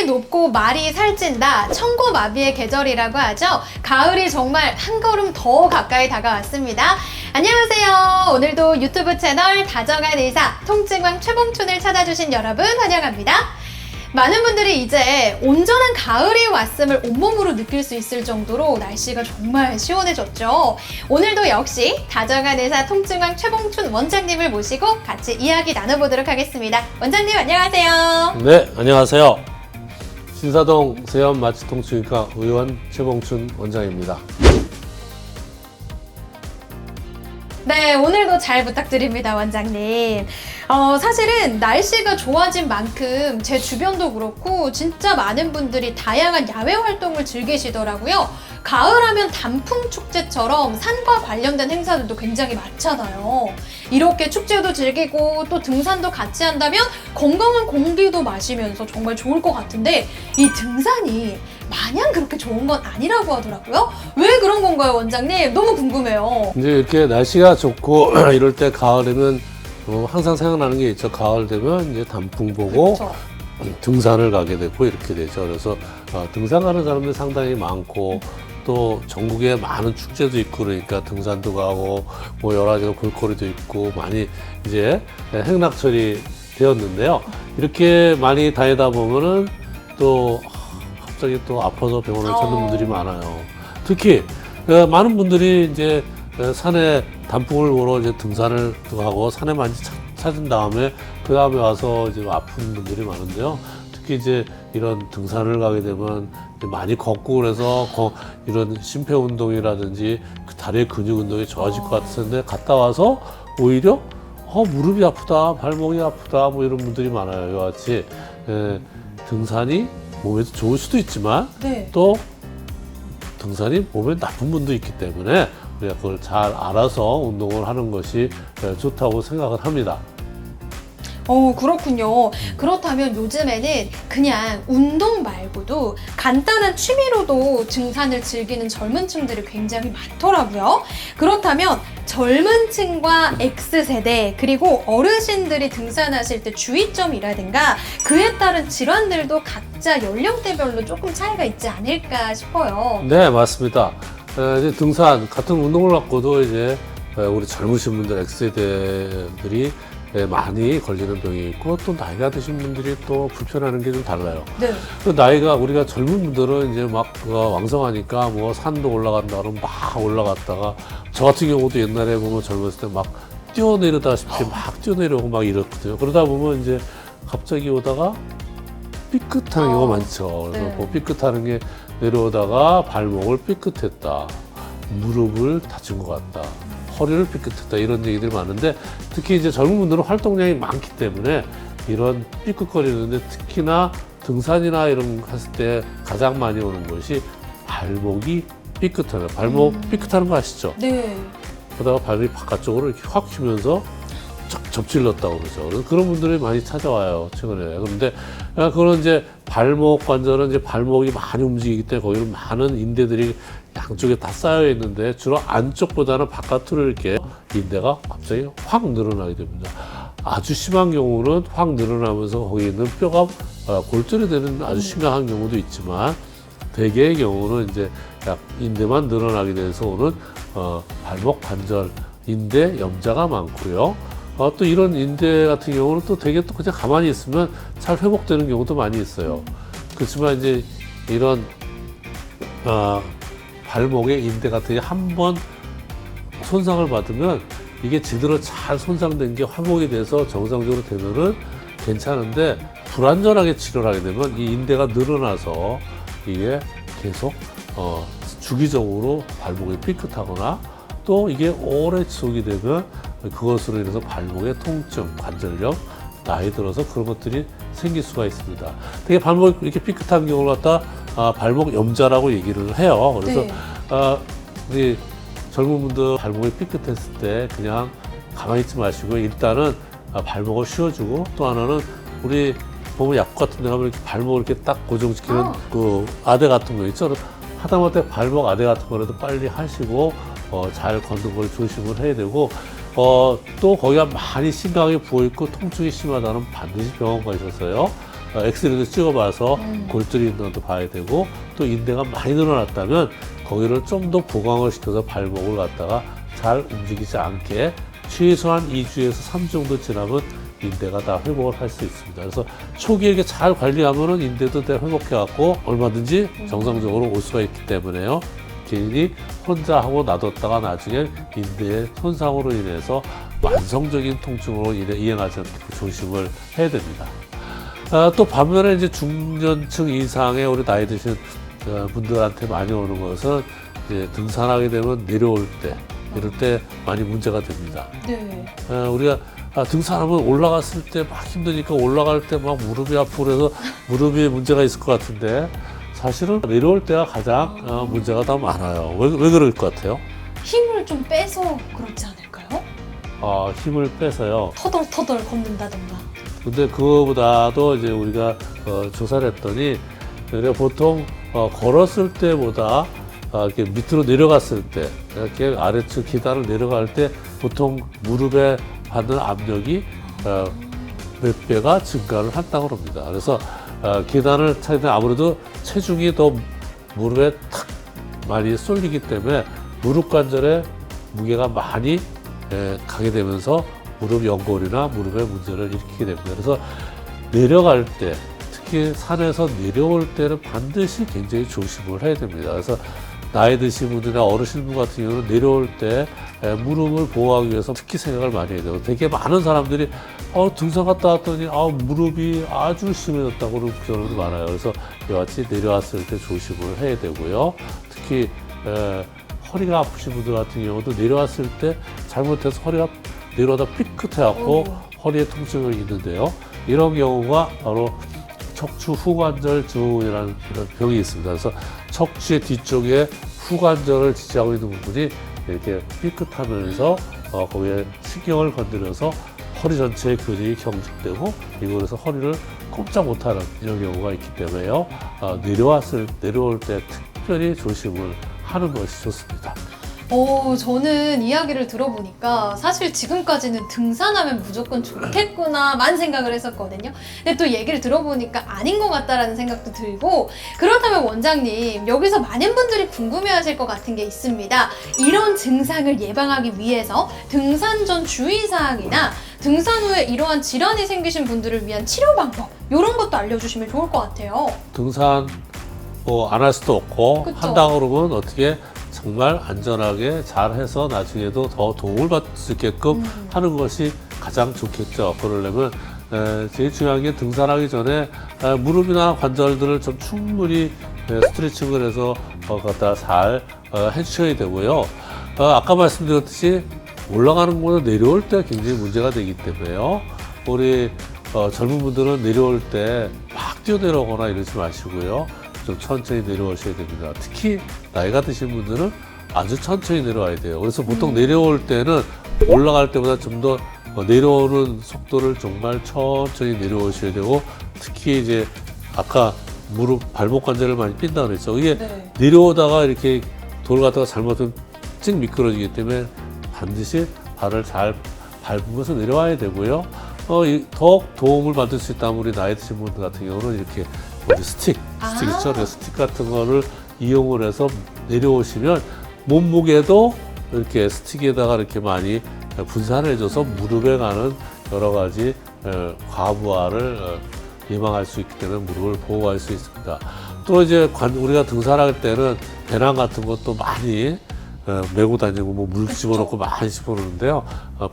하늘이 높고 말이 살찐다. 천고마비의 계절이라고 하죠. 가을이 정말 한 걸음 더 가까이 다가왔습니다. 안녕하세요. 오늘도 유튜브 채널 다정한 의사 통증왕 최봉춘을 찾아주신 여러분 환영합니다. 많은 분들이 이제 온전한 가을이 왔음을 온몸으로 느낄 수 있을 정도로 날씨가 정말 시원해졌죠. 오늘도 역시 다정한 의사 통증왕 최봉춘 원장님을 모시고 같이 이야기 나눠보도록 하겠습니다. 원장님 안녕하세요. 네, 안녕하세요. 신사동 세연마취통증외과 의원 최봉춘 원장입니다. 네, 오늘도 잘 부탁드립니다, 원장님. 사실은 날씨가 좋아진 만큼 제 주변도 그렇고 진짜 많은 분들이 다양한 야외 활동을 즐기시더라고요. 가을하면 단풍축제처럼 산과 관련된 행사들도 굉장히 많잖아요. 이렇게 축제도 즐기고 또 등산도 같이 한다면 건강한 공기도 마시면서 정말 좋을 것 같은데 이 등산이 마냥 그렇게 좋은 건 아니라고 하더라고요. 왜 그런 건가요, 원장님? 너무 궁금해요. 이제 이렇게 날씨가 좋고 이럴 때 가을에는 항상 생각나는 게 있죠. 가을 되면 이제 단풍 보고 그렇죠. 등산을 가게 되고 이렇게 되죠. 그래서 등산 가는 사람들이 상당히 많고 또 전국에 많은 축제도 있고 그러니까 등산도 가고 뭐 여러 가지 볼거리도 있고 많이 이제 행락철이 되었는데요. 이렇게 많이 다니다 보면은 또 갑자기 또 아파서 병원을 찾는 분들이 많아요. 특히 많은 분들이 이제 산에 단풍을 보러 이제 등산을 하고 산에 많이 찾은 다음에 그 다음에 와서 이제 아픈 분들이 많은데요. 특히 이제 이런 등산을 가게 되면 많이 걷고 그래서 이런 심폐운동이라든지 그 다리의 근육 운동이 좋아질 것 같은데 갔다 와서 오히려 무릎이 아프다, 발목이 아프다 뭐 이런 분들이 많아요. 이와 같이 등산이 몸에도 좋을 수도 있지만 네. 또 등산이 몸에 나쁜 분도 있기 때문에 우리가 그걸 잘 알아서 운동을 하는 것이 좋다고 생각을 합니다. 그렇군요. 그렇다면 요즘에는 그냥 운동 말고도 간단한 취미로도 등산을 즐기는 젊은 층들이 굉장히 많더라고요. 그렇다면 젊은 층과 X세대 그리고 어르신들이 등산하실 때 주의점이라든가 그에 따른 질환들도 각자 연령대별로 조금 차이가 있지 않을까 싶어요. 네, 맞습니다. 이제 등산 같은 운동을 갖고도 이제 우리 젊으신 분들 X세대들이 많이 걸리는 병이 있고 또 나이가 드신 분들이 또 불편하는 게 좀 달라요. 네. 나이가 우리가 젊은 분들은 이제 막 왕성하니까 뭐 산도 올라간다 그러면 막 올라갔다가 저 같은 경우도 옛날에 보면 젊었을 때 막 뛰어내리다시피 막 뛰어내려오고 막 이랬거든요. 그러다 보면 이제 갑자기 오다가 삐끗하는 경우가 많죠. 그래서 네. 뭐 삐끗하는 게 내려오다가 발목을 삐끗했다, 무릎을 다친 것 같다, 허리를 삐끗했다 이런 얘기들이 많은데 특히 이제 젊은 분들은 활동량이 많기 때문에 이런 삐끗거리는데 특히나 등산이나 이런 거 했을 때 가장 많이 오는 것이 발목이 삐끗하는 발목 삐끗하는 거 아시죠? 네. 그러다가 발이 바깥쪽으로 이렇게 확 휘면서 접질렀다고 그러죠. 그래서 그런 분들이 많이 찾아와요, 최근에. 그런데 그런 이제 발목 관절은 이제 발목이 많이 움직이기 때문에 거기는 많은 인대들이 양쪽에 다 쌓여 있는데 주로 안쪽보다는 바깥으로 이렇게 인대가 갑자기 확 늘어나게 됩니다. 아주 심한 경우는 확 늘어나면서 거기 있는 뼈가 골절이 되는 아주 심각한 경우도 있지만 대개의 경우는 이제 약 인대만 늘어나게 돼서 오는 발목 관절 인대 염자가 많고요. 또 이런 인대 같은 경우는 또 되게 또 그냥 가만히 있으면 잘 회복되는 경우도 많이 있어요. 그렇지만 이제 이런 발목의 인대 같은 게 한 번 손상을 받으면 이게 제대로 잘 손상된 게 회복이 돼서 정상적으로 되면은 괜찮은데 불완전하게 치료를 하게 되면 이 인대가 늘어나서 이게 계속 주기적으로 발목이 삐끗하거나 또 이게 오래 지속이 되면 그것으로 인해서 발목의 통증, 관절염, 나이 들어서 그런 것들이 생길 수가 있습니다. 되게 발목이 이렇게 삐끗한 경우를 갖다 발목 염자라고 얘기를 해요. 그래서 네. 우리 젊은 분들 발목이 삐끗했을 때 그냥 가만히 있지 마시고 일단은 발목을 쉬어주고 또 하나는 우리 보면 약국 같은 데 가면 이렇게 발목을 이렇게 딱 고정시키는 그 아대 같은 거 있죠. 하다못해 발목 아대 같은 거라도 빨리 하시고 잘 걷는 걸 조심을 해야 되고 또 거기가 많이 심각하게 부어있고 통증이 심하다면 반드시 병원 가셔서요. 엑스레이도 찍어봐서 골절이 있는 것도 봐야 되고 또 인대가 많이 늘어났다면 거기를 좀 더 보강을 시켜서 발목을 갖다가 잘 움직이지 않게 최소한 2주에서 3주 정도 지나면 인대가 다 회복을 할 수 있습니다. 그래서 초기에 이렇게 잘 관리하면은 인대도 다 회복해갖고 얼마든지 정상적으로 올 수가 있기 때문에요. 개인이 혼자 하고 놔뒀다가 나중에 인대의 손상으로 인해서 만성적인 통증으로 이행하지 않도록 조심을 해야 됩니다. 또 반면에 이제 중년층 이상의 우리 나이 드신 분들한테 많이 오는 것은 이제 등산하게 되면 내려올 때, 이럴 때 많이 문제가 됩니다. 네. 우리가 등산하면 올라갔을 때 막 힘드니까 올라갈 때 막 무릎이 아프고 그래서 무릎에 문제가 있을 것 같은데 사실은 내려올 때가 가장 문제가 더 많아요. 왜 그럴 것 같아요? 힘을 좀 빼서 그렇지 않을까요? 힘을 빼서요. 터덜터덜 걷는다던가. 근데 그거보다도 이제 우리가 조사를 했더니 우리가 보통 걸었을 때보다 이렇게 밑으로 내려갔을 때 이렇게 아래쪽 계단을 내려갈 때 보통 무릎에 받는 압력이 몇 배가 증가를 한다고 합니다. 그래서 계단을 차는데 아무래도 체중이 더 무릎에 탁 많이 쏠리기 때문에 무릎 관절에 무게가 많이 가게 되면서 무릎 연골이나 무릎에 문제를 일으키게 됩니다. 그래서 내려갈 때 특히 산에서 내려올 때는 반드시 굉장히 조심을 해야 됩니다. 그래서 나이 드신 분들이나 어르신분 같은 경우는 내려올 때 무릎을 보호하기 위해서 특히 생각을 많이 해야 돼요. 되게 많은 사람들이 등산 갔다 왔더니 무릎이 아주 심해졌다고 그러는 경우도 많아요. 그래서 이와 같이 내려왔을 때 조심을 해야 되고요. 특히 허리가 아프신 분들 같은 경우도 내려왔을 때 잘못해서 허리가 내려오다 삐끗해갖고 허리에 통증이 있는데요. 이런 경우가 바로 척추 후관절 증후군이라는 이런 병이 있습니다. 그래서 척추의 뒤쪽에 후관절을 지지하고 있는 부분이 이렇게 삐끗하면서 거기에 신경을 건드려서 허리 전체의 근육이 경직되고 이곳에서 허리를 꼼짝 못하는 이런 경우가 있기 때문에요. 내려올 때 특별히 조심을 하는 것이 좋습니다. 저는 이야기를 들어보니까 사실 지금까지는 등산하면 무조건 좋겠구나만 생각을 했었거든요. 근데 또 얘기를 들어보니까 아닌 것 같다라는 생각도 들고, 그렇다면 원장님, 여기서 많은 분들이 궁금해하실 것 같은 게 있습니다. 이런 증상을 예방하기 위해서 등산 전 주의사항이나 등산 후에 이러한 질환이 생기신 분들을 위한 치료 방법, 이런 것도 알려주시면 좋을 것 같아요. 등산 안 할 수도 없고 그쵸? 한다고 그러면 어떻게 정말 안전하게 잘 해서 나중에도 더 도움을 받을 수 있게끔 하는 것이 가장 좋겠죠. 그러려면 제일 중요한 게 등산하기 전에 무릎이나 관절들을 좀 충분히 스트레칭을 해서 갖다 잘 해주셔야 되고요. 아까 말씀드렸듯이 올라가는 것보다 내려올 때 굉장히 문제가 되기 때문에요. 우리 젊은 분들은 내려올 때 막 뛰어내려오거나 이러지 마시고요. 좀 천천히 내려오셔야 됩니다. 특히 나이가 드신 분들은 아주 천천히 내려와야 돼요. 그래서 보통 내려올 때는 올라갈 때보다 좀 더 내려오는 속도를 정말 천천히 내려오셔야 되고, 특히 이제 아까 무릎, 발목 관절을 많이 삔다고 그랬죠. 이게 내려오다가 이렇게 돌 갔다가 잘못하면 찍 미끄러지기 때문에 반드시 발을 잘 밟으면서 내려와야 되고요. 더욱 도움을 받을 수 있다면 우리 나이 드신 분들 같은 경우는 이렇게 스틱 있죠? 그 스틱 같은 거를 이용을 해서 내려오시면 몸무게도 이렇게 스틱에다가 이렇게 많이 분산을 해줘서 무릎에 가는 여러 가지 과부하를 예방할 수 있기 때문에 무릎을 보호할 수 있습니다. 또 이제 우리가 등산할 때는 배낭 같은 것도 많이 메고 다니고 물 집어넣고 많이 집어넣는데요.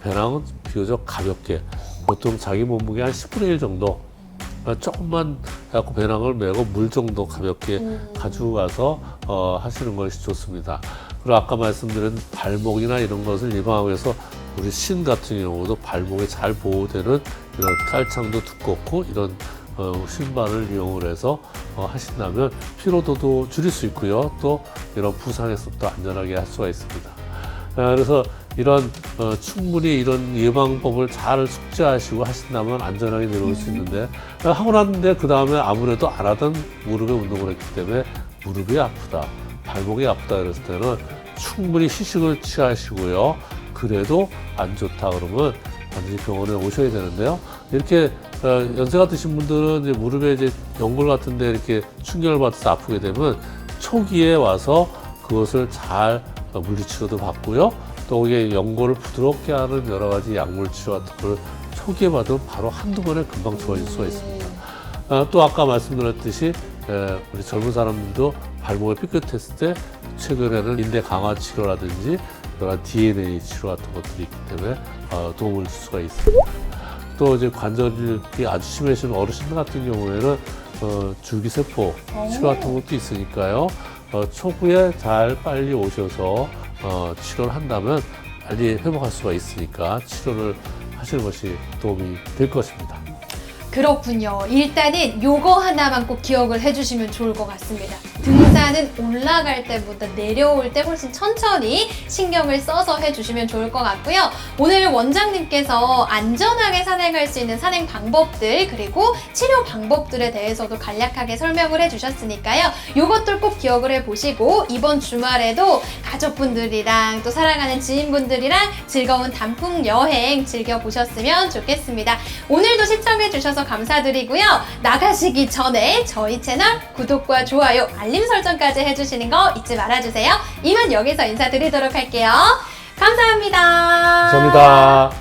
배낭은 비교적 가볍게, 보통 자기 몸무게 한 10분의 1 정도 조금만 해갖고 배낭을 메고 물 정도 가볍게 가지고 가서 하시는 것이 좋습니다. 그리고 아까 말씀드린 발목이나 이런 것을 예방하기 위해서 우리 신 같은 경우도 발목에 잘 보호되는 이런 깔창도 두껍고 이런 신발을 이용을 해서 하신다면 피로도도 줄일 수 있고요. 또 이런 부상에서부터 안전하게 할 수가 있습니다. 그래서 이런 충분히 이런 예방법을 잘 숙지하시고 하신다면 안전하게 내려올 수 있는데, 하고 났는데 그 다음에 아무래도 안 하던 무릎에 운동을 했기 때문에 무릎이 아프다, 발목이 아프다 이랬을 때는 충분히 휴식을 취하시고요. 그래도 안 좋다 그러면 반드시 병원에 오셔야 되는데요. 이렇게 연세가 드신 분들은 이제 무릎에 이제 연골 같은데 이렇게 충격을 받아서 아프게 되면 초기에 와서 그것을 잘 물리치료도 받고요. 또 이게 연골을 부드럽게 하는 여러 가지 약물 치료 같은 걸 초기에 받으면 바로 한두 번에 금방 좋아질 수가 있습니다. 또 아까 말씀드렸듯이 우리 젊은 사람들도 발목을 삐끗했을 때 최근에는 인대 강화 치료라든지 여러 DNA 치료 같은 것들이 있기 때문에 도움을 줄 수가 있습니다. 또 이제 관절이 아주 심해지는 어르신들 같은 경우에는 줄기세포 치료 같은 것도 있으니까요. 초기에 잘 빨리 오셔서 치료를 한다면 빨리 회복할 수가 있으니까 치료를 하시는 것이 도움이 될 것입니다. 그렇군요. 일단은 요거 하나만 꼭 기억을 해주시면 좋을 것 같습니다. 등산은 올라갈 때보다 내려올 때 훨씬 천천히 신경을 써서 해주시면 좋을 것 같고요. 오늘 원장님께서 안전하게 산행할 수 있는 산행 방법들 그리고 치료 방법들에 대해서도 간략하게 설명을 해주셨으니까요. 요것들 꼭 기억을 해보시고 이번 주말에도 가족분들이랑 또 사랑하는 지인분들이랑 즐거운 단풍 여행 즐겨보셨으면 좋겠습니다. 오늘도 시청해주셔서 감사드리고요. 나가시기 전에 저희 채널 구독과 좋아요, 알림 설정까지 해주시는 거 잊지 말아주세요. 이만 여기서 인사드리도록 할게요. 감사합니다. 감사합니다.